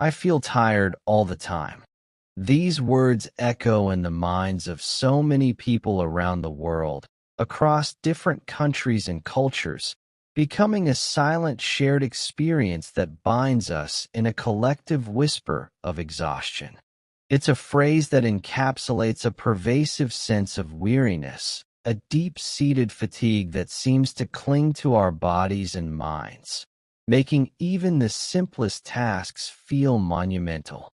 I feel tired all the time. These words echo in the minds of so many people around the world, across different countries and cultures, becoming a silent shared experience that binds us in a collective whisper of exhaustion. It's a phrase that encapsulates a pervasive sense of weariness, a deep-seated fatigue that seems to cling to our bodies and minds, making even the simplest tasks feel monumental.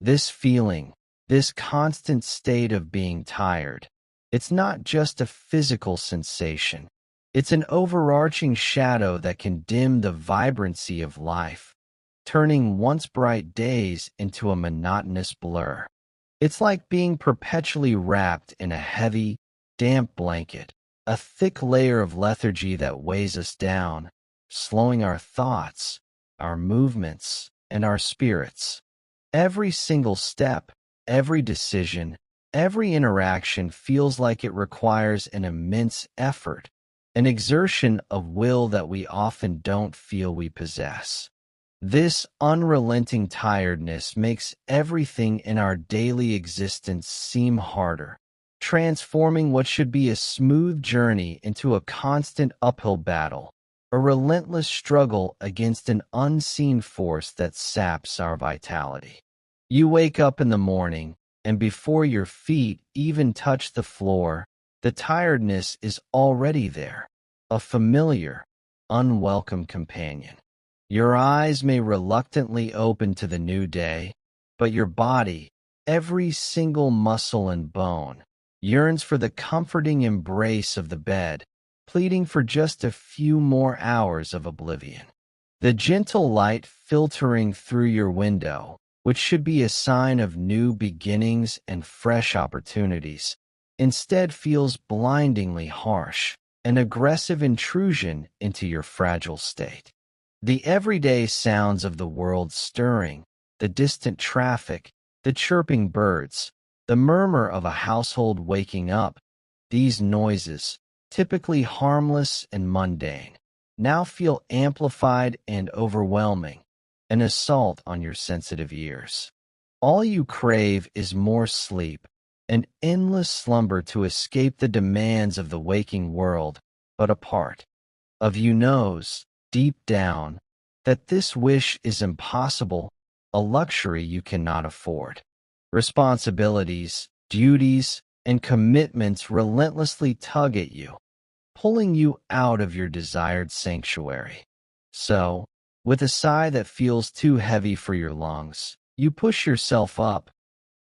This feeling, this constant state of being tired, it's not just a physical sensation. It's an overarching shadow that can dim the vibrancy of life, turning once bright days into a monotonous blur. It's like being perpetually wrapped in a heavy, damp blanket, a thick layer of lethargy that weighs us down, slowing our thoughts, our movements, and our spirits. Every single step, every decision, every interaction feels like it requires an immense effort, an exertion of will that we often don't feel we possess. This unrelenting tiredness makes everything in our daily existence seem harder, transforming what should be a smooth journey into a constant uphill battle, a relentless struggle against an unseen force that saps our vitality. You wake up in the morning, and before your feet even touch the floor, the tiredness is already there, a familiar, unwelcome companion. Your eyes may reluctantly open to the new day, but your body, every single muscle and bone, yearns for the comforting embrace of the bed, pleading for just a few more hours of oblivion. The gentle light filtering through your window, which should be a sign of new beginnings and fresh opportunities, instead feels blindingly harsh, an aggressive intrusion into your fragile state. The everyday sounds of the world stirring, the distant traffic, the chirping birds, the murmur of a household waking up, these noises, typically harmless and mundane, now feel amplified and overwhelming, an assault on your sensitive ears. All you crave is more sleep, an endless slumber to escape the demands of the waking world, but a part of you knows, deep down, that this wish is impossible, a luxury you cannot afford. Responsibilities, duties, and commitments relentlessly tug at you, pulling you out of your desired sanctuary. So, with a sigh that feels too heavy for your lungs, you push yourself up.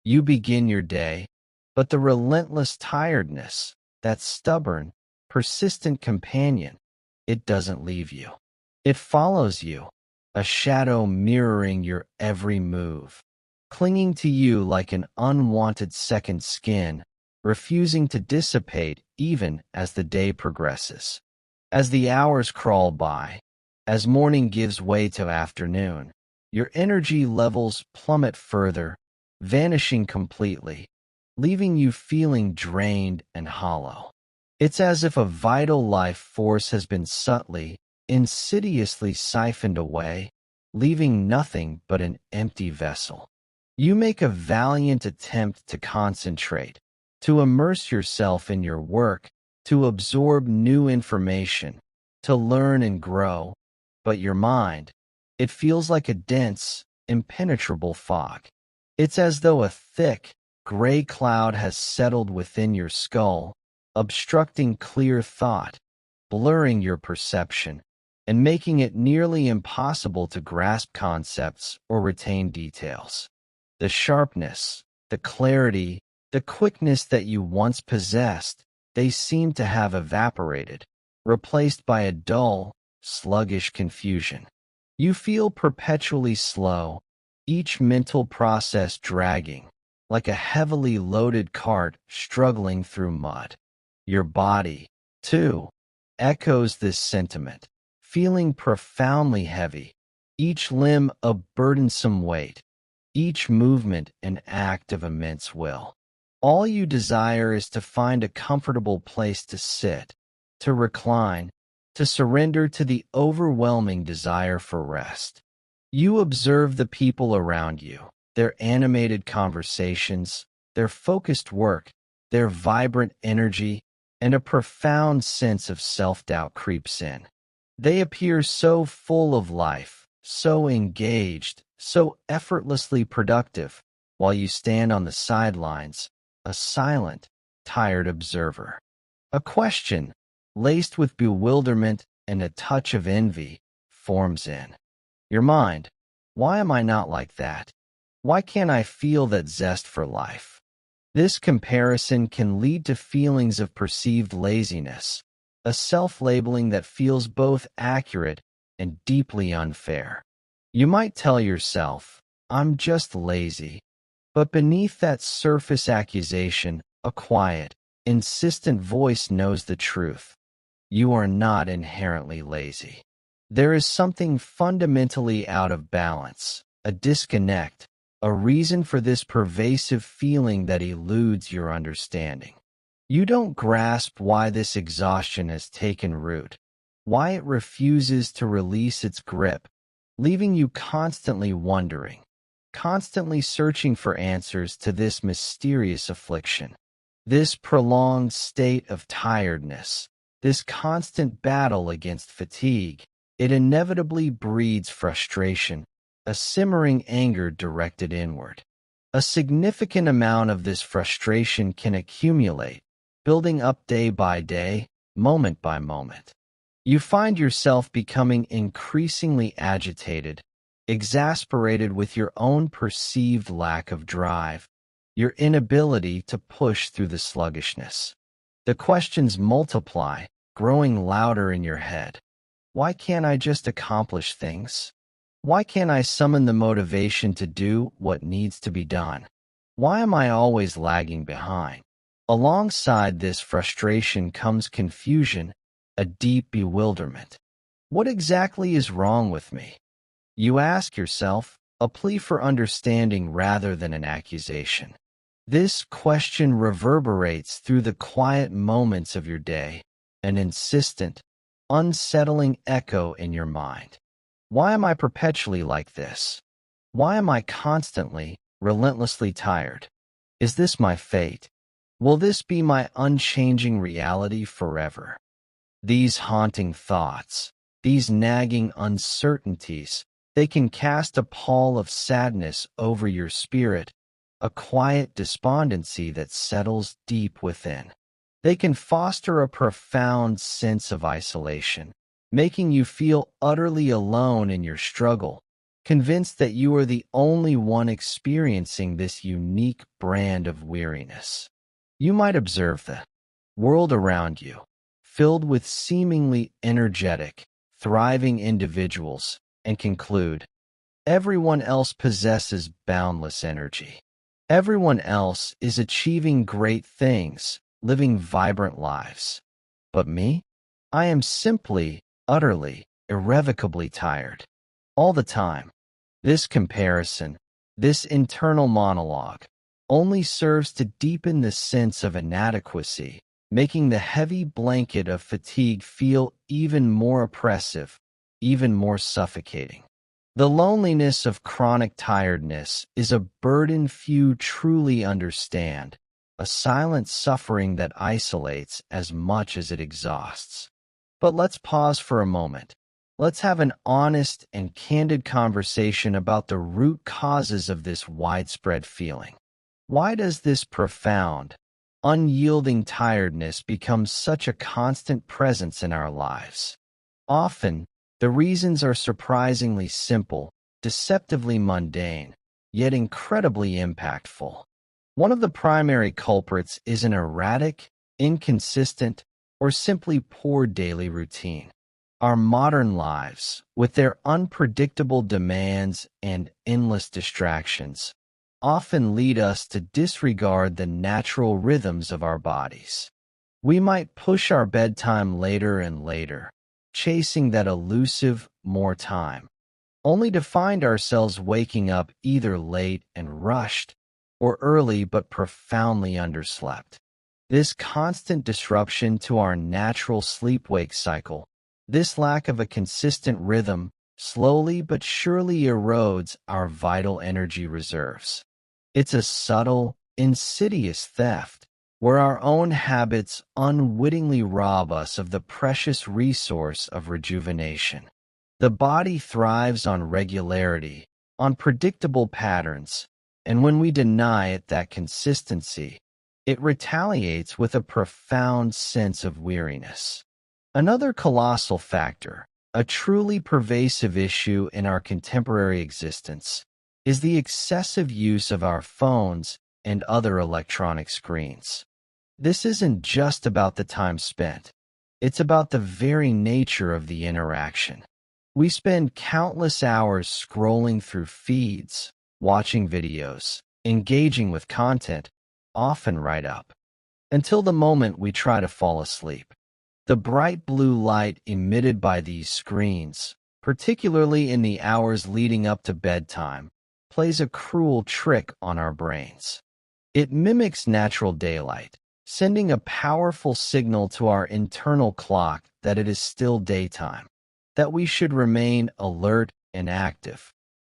You begin your day, but the relentless tiredness, that stubborn, persistent companion, it doesn't leave you. It follows you, a shadow mirroring your every move, clinging to you like an unwanted second skin, refusing to dissipate even as the day progresses. As the hours crawl by, as morning gives way to afternoon, your energy levels plummet further, vanishing completely, leaving you feeling drained and hollow. It's as if a vital life force has been subtly, insidiously siphoned away, leaving nothing but an empty vessel. You make a valiant attempt to concentrate, to immerse yourself in your work, to absorb new information, to learn and grow, but your mind, it feels like a dense, impenetrable fog. It's as though a thick, gray cloud has settled within your skull, obstructing clear thought, blurring your perception, and making it nearly impossible to grasp concepts or retain details. The sharpness, the clarity, the quickness that you once possessed, they seem to have evaporated, replaced by a dull, sluggish confusion. You feel perpetually slow, each mental process dragging, like a heavily loaded cart struggling through mud. Your body, too, echoes this sentiment, feeling profoundly heavy, each limb a burdensome weight, each movement an act of immense will. All you desire is to find a comfortable place to sit, to recline, to surrender to the overwhelming desire for rest. You observe the people around you, their animated conversations, their focused work, their vibrant energy, and a profound sense of self-doubt creeps in. They appear so full of life, so engaged, so effortlessly productive, while you stand on the sidelines, a silent, tired observer. A question, laced with bewilderment and a touch of envy, forms in your mind. Why am I not like that? Why can't I feel that zest for life? This comparison can lead to feelings of perceived laziness, a self-labeling that feels both accurate and deeply unfair. You might tell yourself, I'm just lazy, but beneath that surface accusation, a quiet, insistent voice knows the truth. You are not inherently lazy. There is something fundamentally out of balance, a disconnect, a reason for this pervasive feeling that eludes your understanding. You don't grasp why this exhaustion has taken root, why it refuses to release its grip, leaving you constantly wondering, constantly searching for answers to this mysterious affliction. This prolonged state of tiredness, this constant battle against fatigue, it inevitably breeds frustration, a simmering anger directed inward. A significant amount of this frustration can accumulate, building up day by day, moment by moment. You find yourself becoming increasingly agitated, exasperated with your own perceived lack of drive, your inability to push through the sluggishness. The questions multiply, growing louder in your head. Why can't I just accomplish things? Why can't I summon the motivation to do what needs to be done? Why am I always lagging behind? Alongside this frustration comes confusion, a deep bewilderment. What exactly is wrong with me? You ask yourself, a plea for understanding rather than an accusation. This question reverberates through the quiet moments of your day, an insistent, unsettling echo in your mind. Why am I perpetually like this? Why am I constantly, relentlessly tired? Is this my fate? Will this be my unchanging reality forever? These haunting thoughts, these nagging uncertainties, they can cast a pall of sadness over your spirit, a quiet despondency that settles deep within. They can foster a profound sense of isolation, making you feel utterly alone in your struggle, convinced that you are the only one experiencing this unique brand of weariness. You might observe the world around you, filled with seemingly energetic, thriving individuals, and conclude, everyone else possesses boundless energy. Everyone else is achieving great things, living vibrant lives. But me? I am simply, utterly, irrevocably tired. All the time. This comparison, this internal monologue, only serves to deepen the sense of inadequacy, making the heavy blanket of fatigue feel even more oppressive, even more suffocating. The loneliness of chronic tiredness is a burden few truly understand, a silent suffering that isolates as much as it exhausts. But let's pause for a moment. Let's have an honest and candid conversation about the root causes of this widespread feeling. Why does this profound, unyielding tiredness become such a constant presence in our lives? Often, the reasons are surprisingly simple, deceptively mundane, yet incredibly impactful. One of the primary culprits is an erratic, inconsistent, or simply poor daily routine. Our modern lives, with their unpredictable demands and endless distractions, often lead us to disregard the natural rhythms of our bodies. We might push our bedtime later and later, chasing that elusive more time, only to find ourselves waking up either late and rushed or early but profoundly underslept. This constant disruption to our natural sleep-wake cycle, this lack of a consistent rhythm, slowly but surely erodes our vital energy reserves. It's a subtle, insidious theft where our own habits unwittingly rob us of the precious resource of rejuvenation. The body thrives on regularity, on predictable patterns, and when we deny it that consistency, it retaliates with a profound sense of weariness. Another colossal factor, a truly pervasive issue in our contemporary existence, is the excessive use of our phones and other electronic screens. This isn't just about the time spent. It's about the very nature of the interaction. We spend countless hours scrolling through feeds, watching videos, engaging with content, often right up until the moment we try to fall asleep. The bright blue light emitted by these screens, particularly in the hours leading up to bedtime, plays a cruel trick on our brains. It mimics natural daylight, sending a powerful signal to our internal clock that it is still daytime, that we should remain alert and active.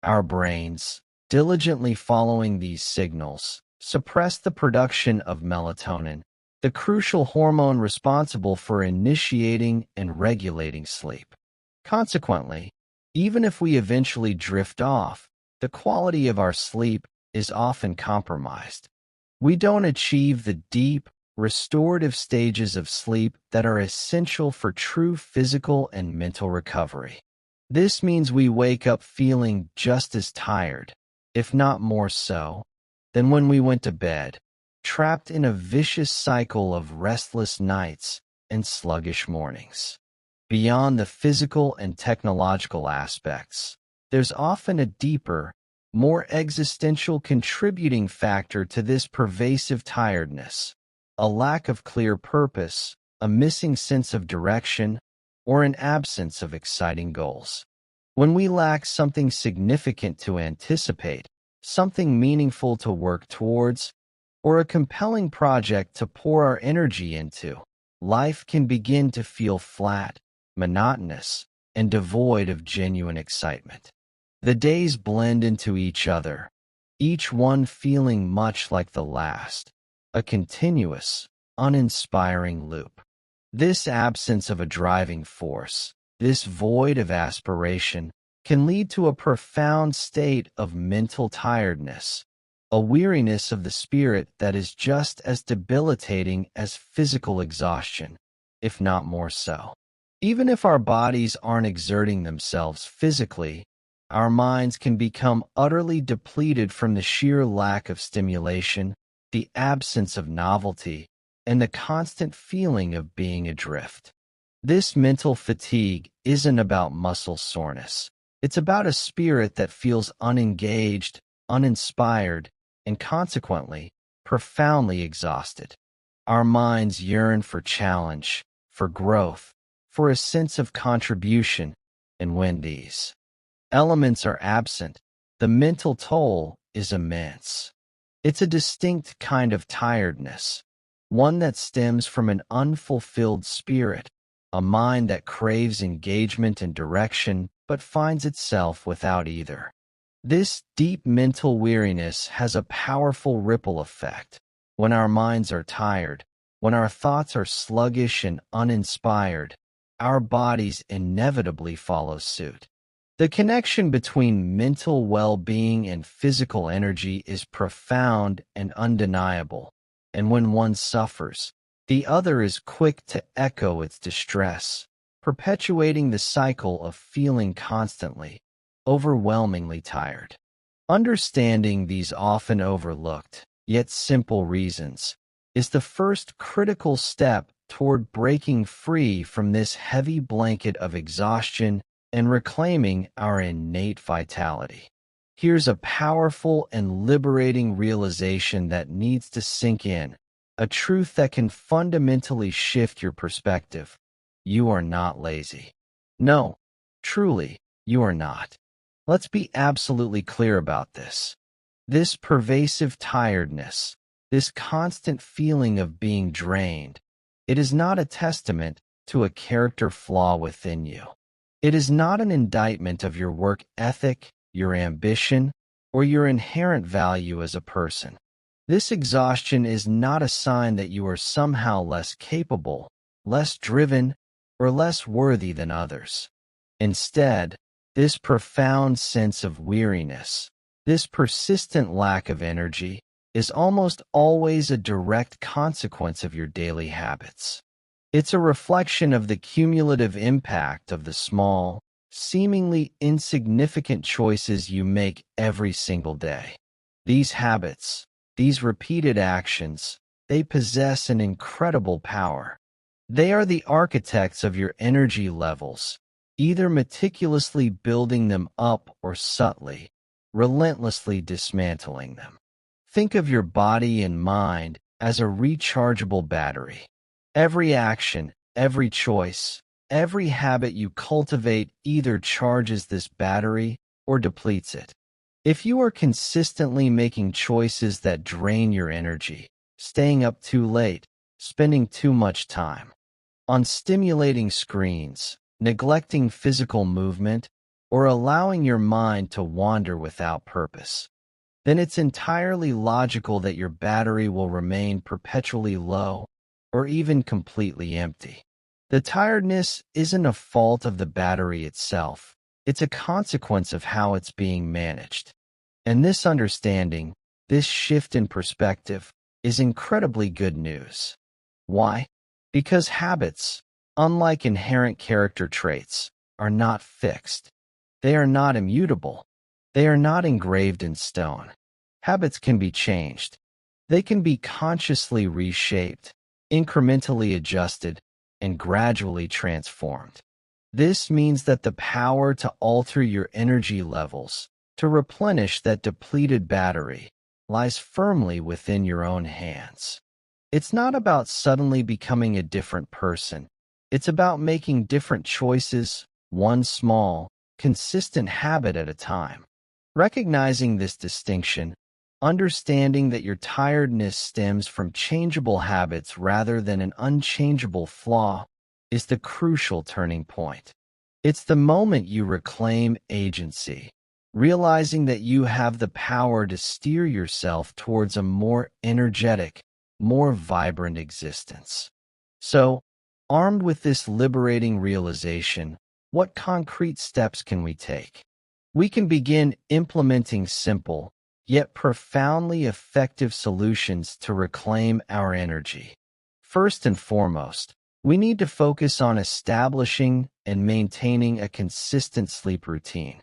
Our brains, diligently following these signals, suppress the production of melatonin, the crucial hormone responsible for initiating and regulating sleep. Consequently, even if we eventually drift off, the quality of our sleep is often compromised. We don't achieve the deep, restorative stages of sleep that are essential for true physical and mental recovery. This means we wake up feeling just as tired, if not more so, than when we went to bed, trapped in a vicious cycle of restless nights and sluggish mornings. Beyond the physical and technological aspects, there's often a deeper, more existential contributing factor to this pervasive tiredness: a lack of clear purpose, a missing sense of direction, or an absence of exciting goals. When we lack something significant to anticipate, something meaningful to work towards, or a compelling project to pour our energy into, life can begin to feel flat, monotonous, and devoid of genuine excitement. The days blend into each other, each one feeling much like the last, a continuous, uninspiring loop. This absence of a driving force, this void of aspiration, can lead to a profound state of mental tiredness, a weariness of the spirit that is just as debilitating as physical exhaustion, if not more so. Even if our bodies aren't exerting themselves physically, our minds can become utterly depleted from the sheer lack of stimulation, the absence of novelty, and the constant feeling of being adrift. This mental fatigue isn't about muscle soreness. It's about a spirit that feels unengaged, uninspired, and consequently, profoundly exhausted. Our minds yearn for challenge, for growth, for a sense of contribution, and when these elements are absent, the mental toll is immense. It's a distinct kind of tiredness, one that stems from an unfulfilled spirit, a mind that craves engagement and direction but finds itself without either. This deep mental weariness has a powerful ripple effect. When our minds are tired, when our thoughts are sluggish and uninspired, our bodies inevitably follow suit. The connection between mental well-being and physical energy is profound and undeniable, and when one suffers, the other is quick to echo its distress, perpetuating the cycle of feeling constantly, overwhelmingly tired. Understanding these often overlooked, yet simple reasons, is the first critical step toward breaking free from this heavy blanket of exhaustion and reclaiming our innate vitality. Here's a powerful and liberating realization that needs to sink in, a truth that can fundamentally shift your perspective. You are not lazy. No, truly, you are not. Let's be absolutely clear about this. This pervasive tiredness, this constant feeling of being drained, it is not a testament to a character flaw within you. It is not an indictment of your work ethic, your ambition, or your inherent value as a person. This exhaustion is not a sign that you are somehow less capable, less driven, or less worthy than others. Instead, this profound sense of weariness, this persistent lack of energy, is almost always a direct consequence of your daily habits. It's a reflection of the cumulative impact of the small, seemingly insignificant choices you make every single day. These habits, these repeated actions, they possess an incredible power. They are the architects of your energy levels, either meticulously building them up or subtly, relentlessly dismantling them. Think of your body and mind as a rechargeable battery. Every action, every choice, every habit you cultivate either charges this battery or depletes it. If you are consistently making choices that drain your energy, staying up too late, spending too much time on stimulating screens, neglecting physical movement, or allowing your mind to wander without purpose, then it's entirely logical that your battery will remain perpetually low or even completely empty. The tiredness isn't a fault of the battery itself. It's a consequence of how it's being managed. And this understanding, this shift in perspective, is incredibly good news. Why? Because habits, unlike inherent character traits, are not fixed. They are not immutable. They are not engraved in stone. Habits can be changed. They can be consciously reshaped, incrementally adjusted, and gradually transformed. This means that the power to alter your energy levels, to replenish that depleted battery, lies firmly within your own hands. It's not about suddenly becoming a different person. It's about making different choices, one small, consistent habit at a time. Recognizing this distinction, understanding that your tiredness stems from changeable habits rather than an unchangeable flaw, is the crucial turning point. It's the moment you reclaim agency, realizing that you have the power to steer yourself towards a more energetic, more vibrant existence. So, armed with this liberating realization, what concrete steps can we take? We can begin implementing simple, yet profoundly effective solutions to reclaim our energy. First and foremost, we need to focus on establishing and maintaining a consistent sleep routine.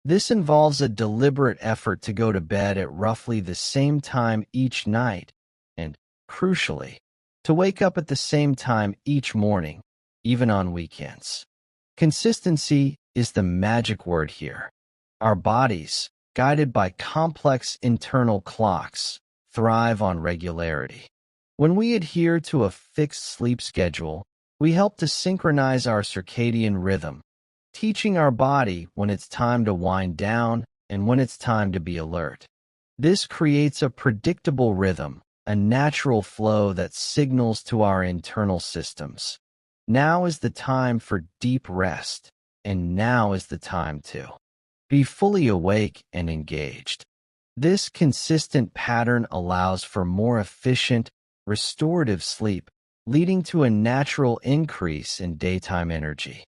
This involves a deliberate effort to go to bed at roughly the same time each night, and, crucially, to wake up at the same time each morning, even on weekends. Consistency is the magic word here. Our bodies, guided by complex internal clocks, thrive on regularity. When we adhere to a fixed sleep schedule, we help to synchronize our circadian rhythm, teaching our body when it's time to wind down and when it's time to be alert. This creates a predictable rhythm, a natural flow that signals to our internal systems. Now is the time for deep rest, and now is the time to be fully awake and engaged. This consistent pattern allows for more efficient, restorative sleep, leading to a natural increase in daytime energy.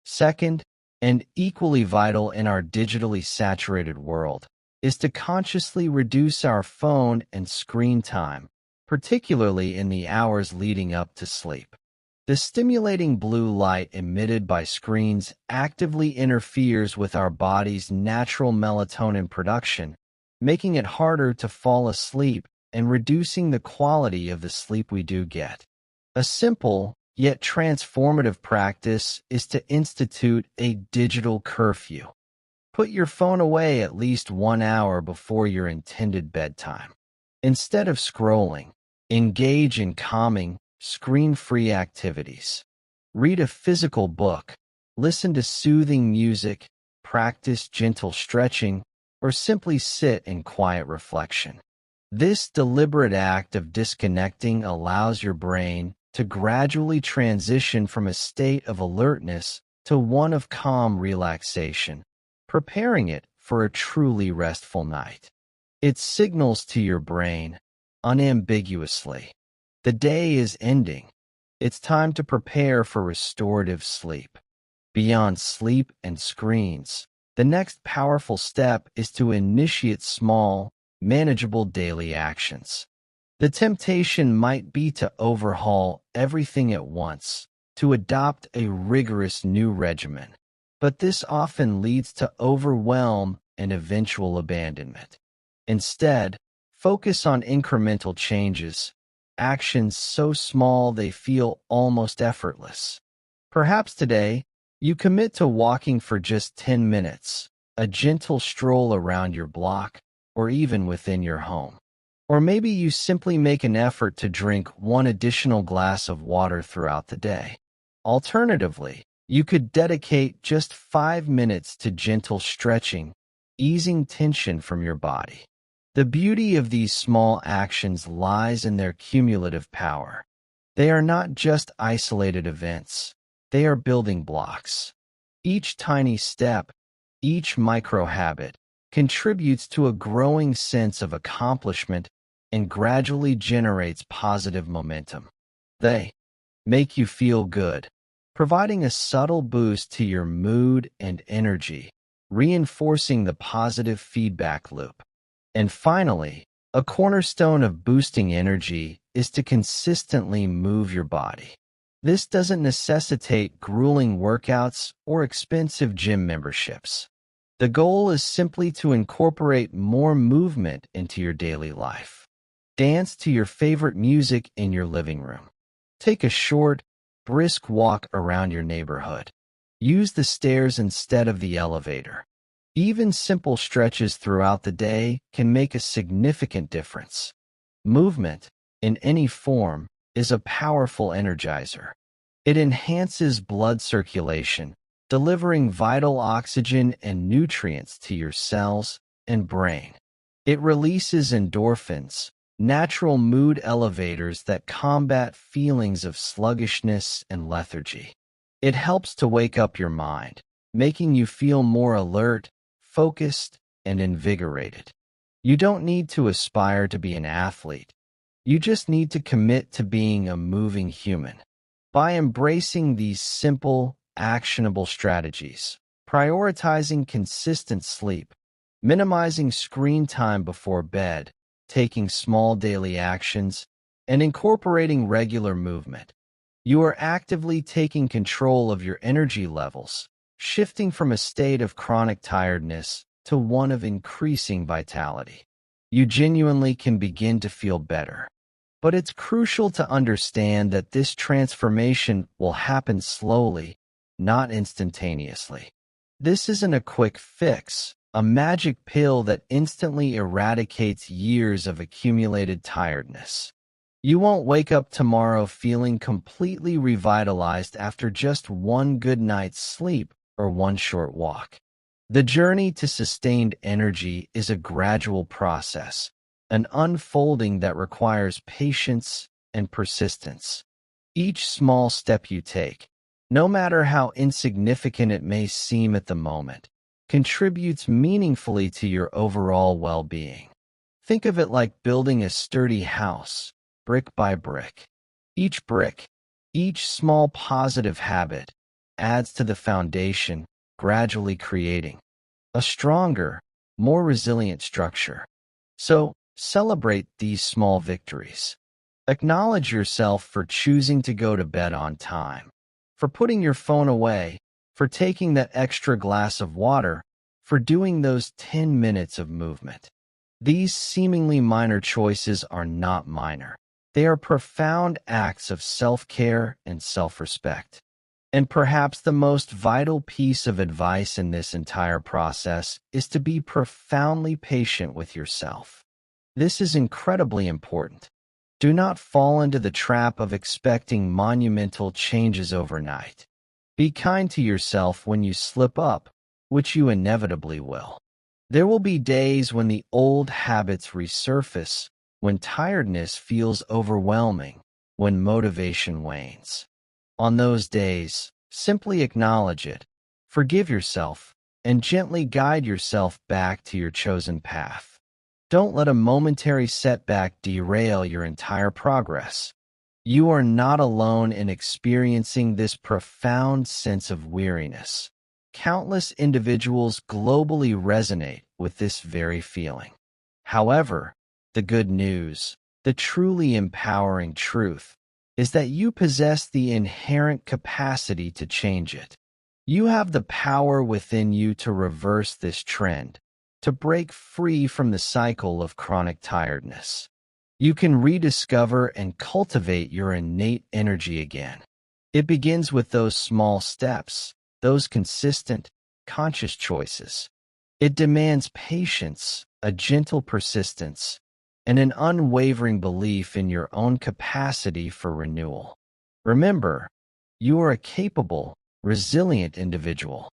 Second, and equally vital in our digitally saturated world, is to consciously reduce our phone and screen time, particularly in the hours leading up to sleep. The stimulating blue light emitted by screens actively interferes with our body's natural melatonin production, making it harder to fall asleep and reducing the quality of the sleep we do get. A simple, yet transformative practice is to institute a digital curfew. Put your phone away at least 1 hour before your intended bedtime. Instead of scrolling, engage in calming, screen-free activities. Read a physical book, listen to soothing music, practice gentle stretching, or simply sit in quiet reflection. This deliberate act of disconnecting allows your brain to gradually transition from a state of alertness to one of calm relaxation, preparing it for a truly restful night. It signals to your brain, unambiguously, the day is ending. It's time to prepare for restorative sleep. Beyond sleep and screens, the next powerful step is to initiate small, manageable daily actions. The temptation might be to overhaul everything at once, to adopt a rigorous new regimen, but this often leads to overwhelm and eventual abandonment. Instead, focus on incremental changes, actions so small they feel almost effortless. Perhaps today, you commit to walking for just 10 minutes, a gentle stroll around your block, or even within your home. Or maybe you simply make an effort to drink one additional glass of water throughout the day. Alternatively, you could dedicate just 5 minutes to gentle stretching, easing tension from your body. The beauty of these small actions lies in their cumulative power. They are not just isolated events. They are building blocks. Each tiny step, each micro habit, contributes to a growing sense of accomplishment and gradually generates positive momentum. They make you feel good, providing a subtle boost to your mood and energy, reinforcing the positive feedback loop. And finally, a cornerstone of boosting energy is to consistently move your body. This doesn't necessitate grueling workouts or expensive gym memberships. The goal is simply to incorporate more movement into your daily life. Dance to your favorite music in your living room. Take a short, brisk walk around your neighborhood. Use the stairs instead of the elevator. Even simple stretches throughout the day can make a significant difference. Movement, in any form, is a powerful energizer. It enhances blood circulation, delivering vital oxygen and nutrients to your cells and brain. It releases endorphins, natural mood elevators that combat feelings of sluggishness and lethargy. It helps to wake up your mind, making you feel more alert, focused, and invigorated. You don't need to aspire to be an athlete. You just need to commit to being a moving human. By embracing these simple, actionable strategies, prioritizing consistent sleep, minimizing screen time before bed, taking small daily actions, and incorporating regular movement, you are actively taking control of your energy levels, shifting from a state of chronic tiredness to one of increasing vitality. You genuinely can begin to feel better. But it's crucial to understand that this transformation will happen slowly, not instantaneously. This isn't a quick fix, a magic pill that instantly eradicates years of accumulated tiredness. You won't wake up tomorrow feeling completely revitalized after just one good night's sleep or one short walk. The journey to sustained energy is a gradual process, an unfolding that requires patience and persistence. Each small step you take, no matter how insignificant it may seem at the moment, contributes meaningfully to your overall well-being. Think of it like building a sturdy house, brick by brick. Each brick, each small positive habit, adds to the foundation, gradually creating a stronger, more resilient structure. So, celebrate these small victories. Acknowledge yourself for choosing to go to bed on time, for putting your phone away, for taking that extra glass of water, for doing those 10 minutes of movement. These seemingly minor choices are not minor. They are profound acts of self-care and self-respect. And perhaps the most vital piece of advice in this entire process is to be profoundly patient with yourself. This is incredibly important. Do not fall into the trap of expecting monumental changes overnight. Be kind to yourself when you slip up, which you inevitably will. There will be days when the old habits resurface, when tiredness feels overwhelming, when motivation wanes. On those days, Simply acknowledge it, forgive yourself, and gently guide yourself back to your chosen path. Don't let a momentary setback derail your entire progress. You are not alone in experiencing this profound sense of weariness. Countless individuals globally resonate with this very feeling. However, the good news, the truly empowering truth, is that you possess the inherent capacity to change it. You have the power within you to reverse this trend, to break free from the cycle of chronic tiredness. You can rediscover and cultivate your innate energy again. It begins with those small steps, those consistent, conscious choices. It demands patience, a gentle persistence, and an unwavering belief in your own capacity for renewal. Remember, you are a capable, resilient individual.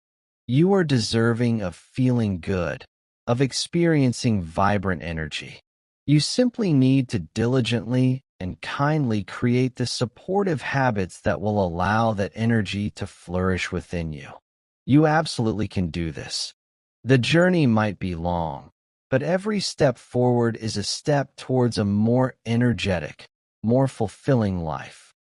You are deserving of feeling good, of experiencing vibrant energy. You simply need to diligently and kindly create the supportive habits that will allow that energy to flourish within you. You absolutely can do this. The journey might be long, but every step forward is a step towards a more energetic, more fulfilling life.